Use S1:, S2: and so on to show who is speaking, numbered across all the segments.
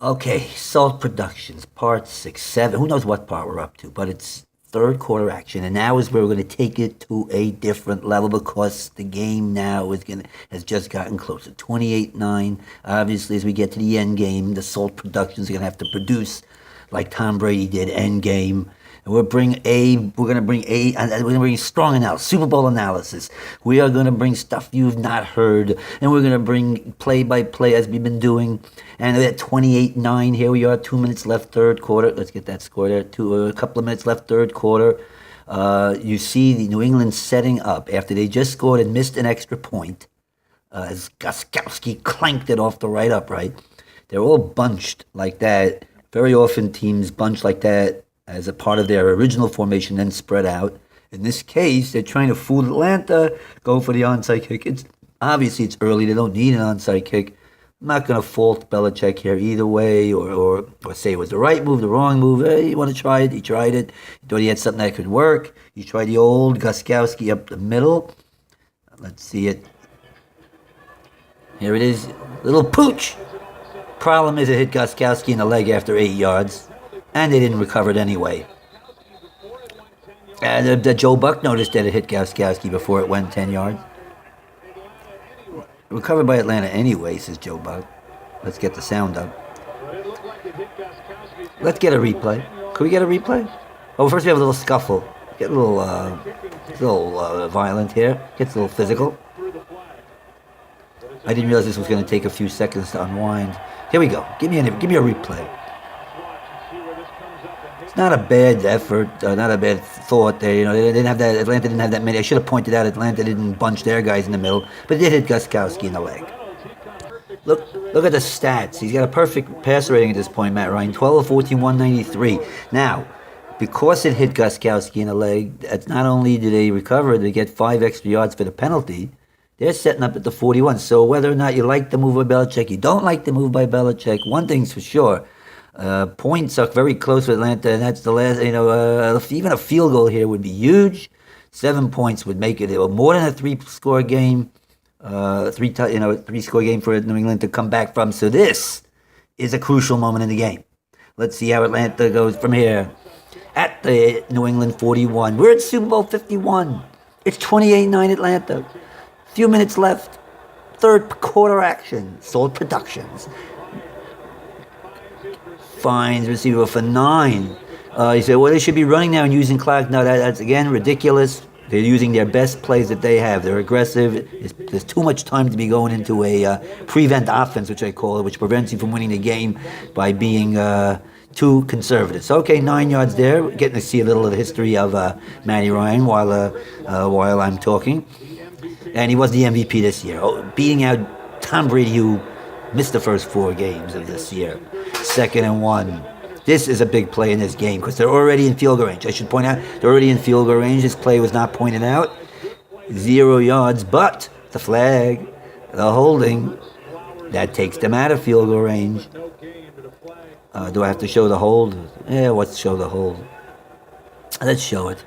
S1: Okay, Salt Productions, part 6, 7. Who knows what part we're up to, but it's third quarter action, and now is where we're going to take it to a different level because the game now has just gotten closer. 28-9. Obviously, as we get to the end game, the Salt Productions are going to have to produce like Tom Brady did end game. And we're gonna bring we're gonna bring strong analysis, Super Bowl analysis. We are gonna bring stuff you've not heard, and we're gonna bring play by play as we've been doing. And at 28-9, here we are, 2 minutes left, third quarter. Let's get that score there. A couple of minutes left, third quarter. You see the New England setting up after they just scored and missed an extra point. As Goskowski clanked it off the right upright. They're all bunched like that. Very often teams bunch like that as a part of their original formation, then spread out. In this case, they're trying to fool Atlanta, go for the onside kick. Obviously it's early; they don't need an onside kick. I'm not going to fault Belichick here either way, or say it was the right move, the wrong move. Hey, you want to try it? He tried it. He thought he had something that could work. He tried the old Goskowski up the middle. Let's see it. Here it is, little pooch. Problem is, it hit Goskowski in the leg after 8 yards. And they didn't recover it anyway. And Joe Buck noticed that it hit Goskowski before it went 10 yards. Recovered by Atlanta anyway, says Joe Buck. Let's get the sound up. Let's get a replay. Could we get a replay? Oh, first we have a little scuffle. Get a little violent here. Gets a little physical. I didn't realize this was going to take a few seconds to unwind. Here we go. Give me a replay. Not a bad effort, not a bad thought there. You know, they didn't have that. Atlanta didn't have that many. I should have pointed out Atlanta didn't bunch their guys in the middle, but they hit Goskowski in the leg. Look at the stats. He's got a perfect passer rating at this point, Matt Ryan. 12 of 14, 193. Now, because it hit Goskowski in the leg, that's not only do they recover, they get 5 extra yards for the penalty. They're setting up at the 41. So whether or not you like the move by Belichick, you don't like the move by Belichick, one thing's for sure. Points are very close with Atlanta, and that's the last. Even a field goal here would be huge. 7 points would make it more than a three-score game. Three-score game for New England to come back from. So this is a crucial moment in the game. Let's see how Atlanta goes from here. At the New England 41, we're at Super Bowl 51. It's 28-9 Atlanta. Few minutes left. Third quarter action. Salt Productions. Finds receiver for 9. You say, well, they should be running now and using clock. No, that's, again, ridiculous. They're using their best plays that they have. They're aggressive. There's too much time to be going into a prevent offense, which I call it, which prevents you from winning the game by being too conservative. So, okay, 9 yards there. We're getting to see a little of the history of Matty Ryan while I'm talking. And he was the MVP this year, beating out Tom Brady, who missed the first 4 games of this year. 2nd and 1. This is a big play in this game because they're already in field goal range. I should point out, they're already in field goal range. This play was not pointed out. 0 yards, but the flag, the holding, that takes them out of field goal range. Do I have to show the hold? Yeah, let's show the hold. Let's show it.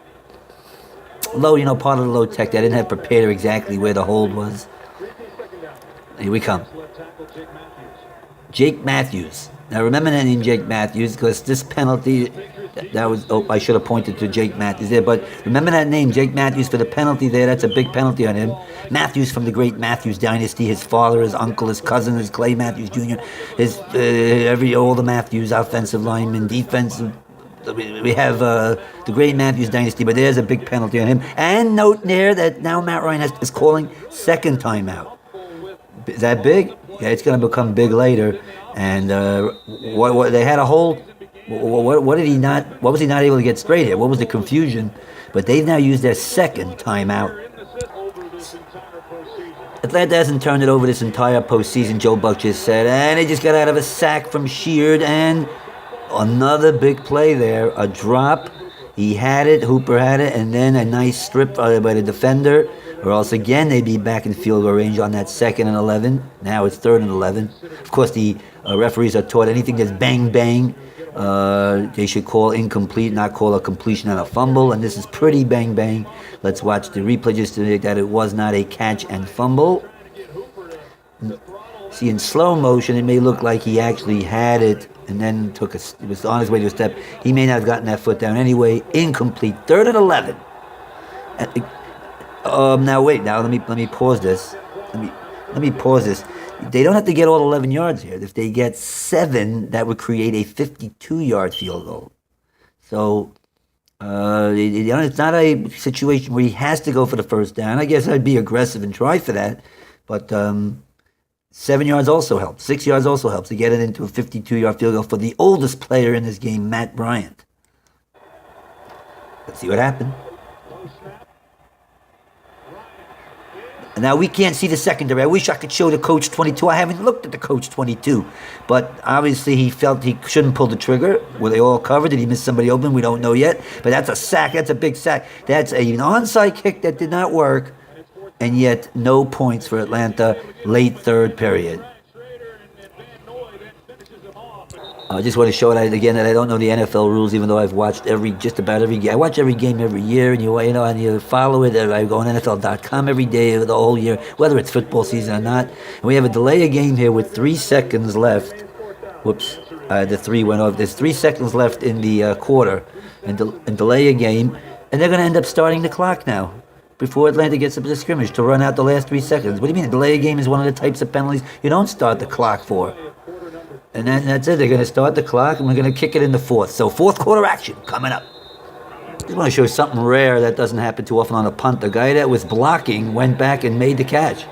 S1: Part of the low tech, I didn't have prepared exactly where the hold was. Here we come. Jake Matthews. Now remember that name, Jake Matthews, because this penalty, I should have pointed to Jake Matthews there, but remember that name, Jake Matthews, for the penalty there. That's a big penalty on him. Matthews from the great Matthews dynasty, his father, his uncle, his cousin, his Clay Matthews Jr., all the Matthews, offensive linemen, defensive. We have the great Matthews dynasty, but there's a big penalty on him. And note there that now Matt Ryan is calling second timeout. Is that big? Yeah, it's going to become big later. And what they had a hold. What did he not? What was he not able to get straight here? What was the confusion? But they've now used their second timeout. Atlanta hasn't turned it over this entire postseason. Joe Buck just said, and they just got out of a sack from Sheard, and another big play there, a drop. He had it, Hooper had it, and then a nice strip by the defender. Or else again they'd be back in field goal range on that 2nd and 11. Now it's 3rd and 11. Of course, the referees are taught anything that's bang bang, they should call incomplete, not call a completion on a fumble. And this is pretty bang bang. Let's watch the replay just to make that it was not a catch and fumble. See, in slow motion, it may look like he actually had it and then it was on his way to a step. He may not have gotten that foot down anyway. Incomplete. 3rd and 11. Now wait. Now let me pause this. Let me pause this. They don't have to get all 11 yards here. If they get 7, that would create a 52-yard field goal. So it's not a situation where he has to go for the first down. I guess I'd be aggressive and try for that, but 7 yards also helps. 6 yards also helps to get it into a 52-yard field goal for the oldest player in this game, Matt Bryant. Let's see what happened. Now, we can't see the secondary. I wish I could show the coach 22. I haven't looked at the coach 22. But obviously he felt he shouldn't pull the trigger. Were they all covered? Did he miss somebody open? We don't know yet. But that's a sack. That's a big sack. That's an onside kick that did not work. And yet no points for Atlanta late 3rd period. I just want to show it again that I don't know the NFL rules, even though I've watched just about every game. I watch every game every year, and and you follow it. I go on NFL.com every day the whole year, whether it's football season or not. And we have a delay a game here with 3 seconds left. Whoops, the 3 went off. There's 3 seconds left in the quarter, and delay a game, and they're going to end up starting the clock now before Atlanta gets up to the scrimmage to run out the last 3 seconds. What do you mean? A delay a game is one of the types of penalties you don't start the clock for. And then that's it. They're going to start the clock, and we're going to kick it in the 4th. So 4th quarter action coming up. Just want to show you something rare that doesn't happen too often on a punt. The guy that was blocking went back and made the catch.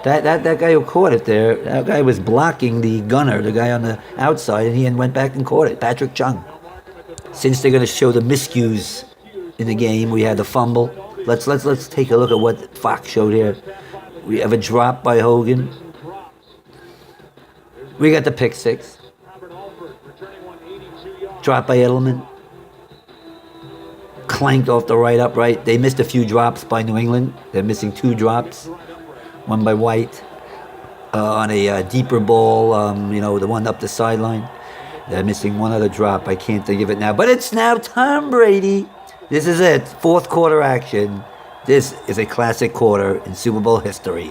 S1: That guy who caught it there, that guy was blocking the gunner, the guy on the outside, and he went back and caught it. Patrick Chung. Since they're going to show the miscues in the game, we had the fumble. Let's take a look at what Fox showed here. We have a drop by Hogan. We got the pick 6. Drop by Edelman. Clanked off the right upright. They missed a few drops by New England. They're missing 2 drops. One by White on a deeper ball, the one up the sideline. They're missing one other drop. I can't think of it now. But it's now Tom Brady. This is it. 4th quarter action. This is a classic quarter in Super Bowl history.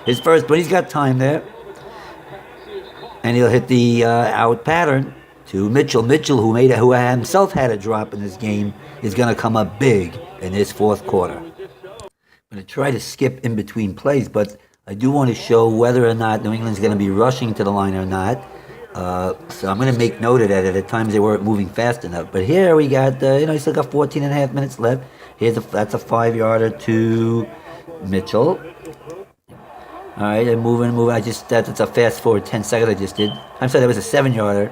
S1: His first, but he's got time there. And he'll hit the out pattern to Mitchell. Mitchell, who himself had a drop in this game, is going to come up big in this 4th quarter. I'm going to try to skip in between plays, but I do want to show whether or not New England's going to be rushing to the line or not. So I'm going to make note of that. At times they weren't moving fast enough. But here we got, you still got 14 and a half minutes left. That's a 5-yarder to Mitchell. All right, they're moving. That's a fast forward 10 seconds I just did. I'm sorry, that was a 7-yarder.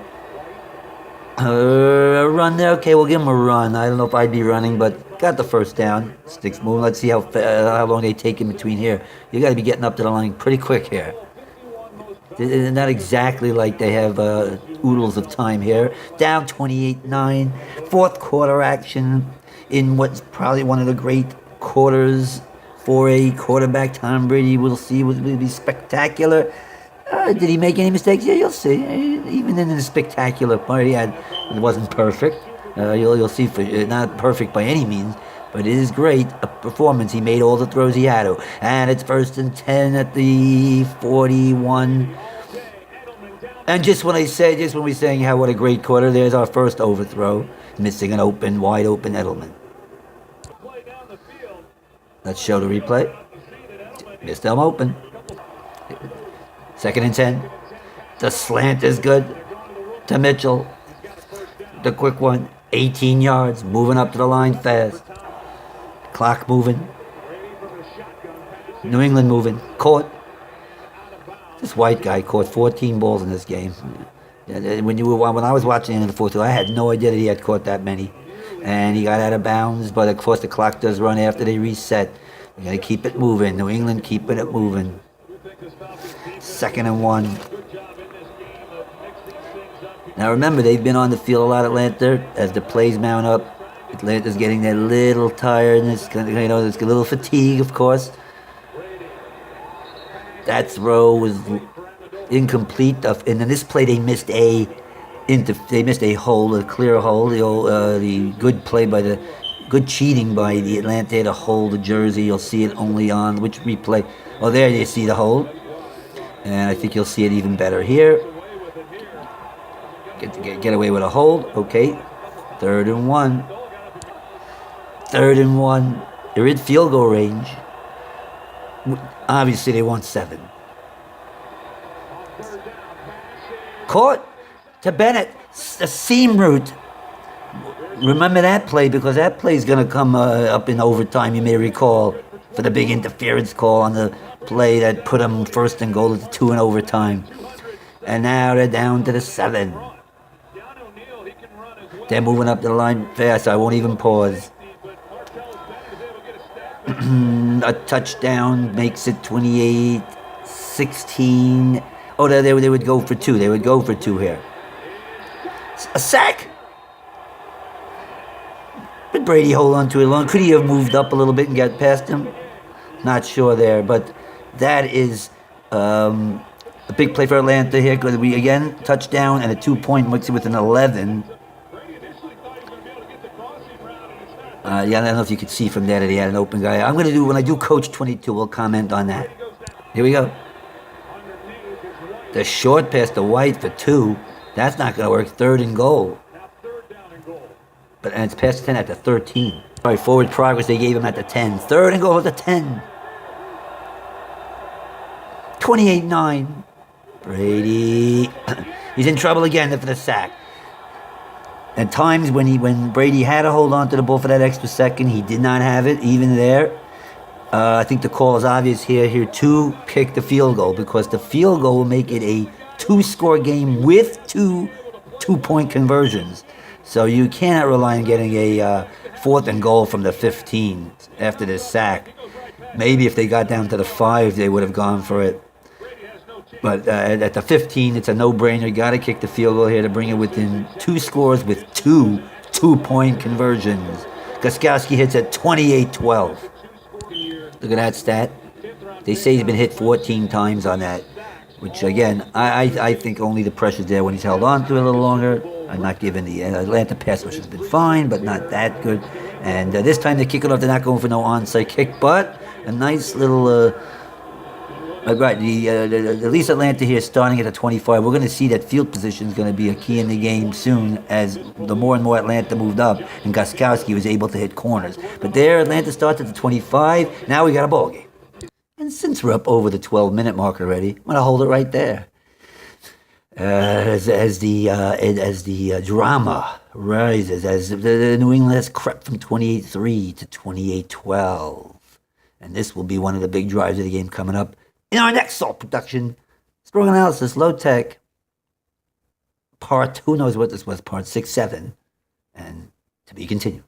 S1: A run there. Okay, we'll give him a run. I don't know if I'd be running, but got the first down. Sticks moving. Let's see how long they take in between here. You got to be getting up to the line pretty quick here. Not exactly like they have oodles of time here. Down 28-9. 4th quarter action in what's probably one of the great quarters for a quarterback. Tom Brady, we'll see, will be spectacular. Did he make any mistakes? Yeah, you'll see. Even in the spectacular part he had, it wasn't perfect. You'll see, not perfect by any means, but it is great a performance. He made all the throws he had to. And it's 1st and 10 at the 41. And just when we're saying what a great quarter, there's our first overthrow, missing an wide open Edelman. Let's show the replay. Missed them open. 2nd and 10. The slant is good to Mitchell. The quick one. 18 yards. Moving up to the line fast. Clock moving. New England moving. Caught. This White guy caught 14 balls in this game. When I was watching in the 4th, I had no idea that he had caught that many. And he got out of bounds, but of course the clock does run after they reset. They got to keep it moving. New England keeping it moving. 2nd and 1. Now remember, they've been on the field a lot, Atlanta, as the plays mount up. Atlanta's getting that little tiredness, there's a little fatigue, of course. That throw was incomplete. And in this play, they missed a hole, a clear hole. The good play good cheating by the Atlanta to hold the jersey. You'll see it only on which replay. Oh, there you see the hole. And I think you'll see it even better here. Get away with a hold. Okay. 3rd and 1. 3rd and 1. They're in field goal range. Obviously, they want 7. Caught to Bennett. A seam route. Remember that play, because that play is going to come up in overtime, you may recall, for the big interference call on the play that put them 1st and goal at the 2 in overtime. And now they're down to the 7. They're moving up the line fast. I won't even pause. A touchdown makes it 28-16. Oh, they would go for 2. They would go for 2 here. A sack. Did Brady hold on to it long? Could he have moved up a little bit and got past him? Not sure there, but that is a big play for Atlanta here. We again touchdown and a 2-point makes it with an 11. Yeah, I don't know if you could see from there that he had an open guy. I'm going to do, when I do Coach 22, we'll comment on that. Here we go. The short pass to White for 2. That's not going to work. 3rd and goal. And it's past 10 at the 13. Sorry, forward progress they gave him at the 10. 3rd and goal at the 10. 28-9. Brady. He's in trouble again for the sack. At times when Brady had to hold on to the ball for that extra second, he did not have it, even there. I think the call is obvious here to kick the field goal, because the field goal will make it a 2-score game with 2 2-point conversions. So you cannot rely on getting a 4th and goal from the 15 after this sack. Maybe if they got down to the 5, they would have gone for it. But at the 15, it's a no-brainer. You got to kick the field goal here to bring it within 2 scores with 2 2-point conversions. Gostkowski hits at 28-12. Look at that stat. They say he's been hit 14 times on that, which, again, I think only the pressure's there when he's held on to it a little longer. I'm not giving the Atlanta pass rush has been fine, but not that good. And this time they kick it off. They're not going for no onside kick, but a nice little... Right, at least Atlanta here starting at the 25. We're going to see that field position is going to be a key in the game soon, as the more and more Atlanta moved up and Gostkowski was able to hit corners. But there, Atlanta starts at the 25. Now we got a ball game. And since we're up over the 12-minute mark already, I'm going to hold it right there. As the drama rises, as the New England has crept from 28-3 to 28-12. And this will be one of the big drives of the game coming up. In our next SALT production, strong analysis, low tech, who knows what this was, part 6, 7, and to be continued.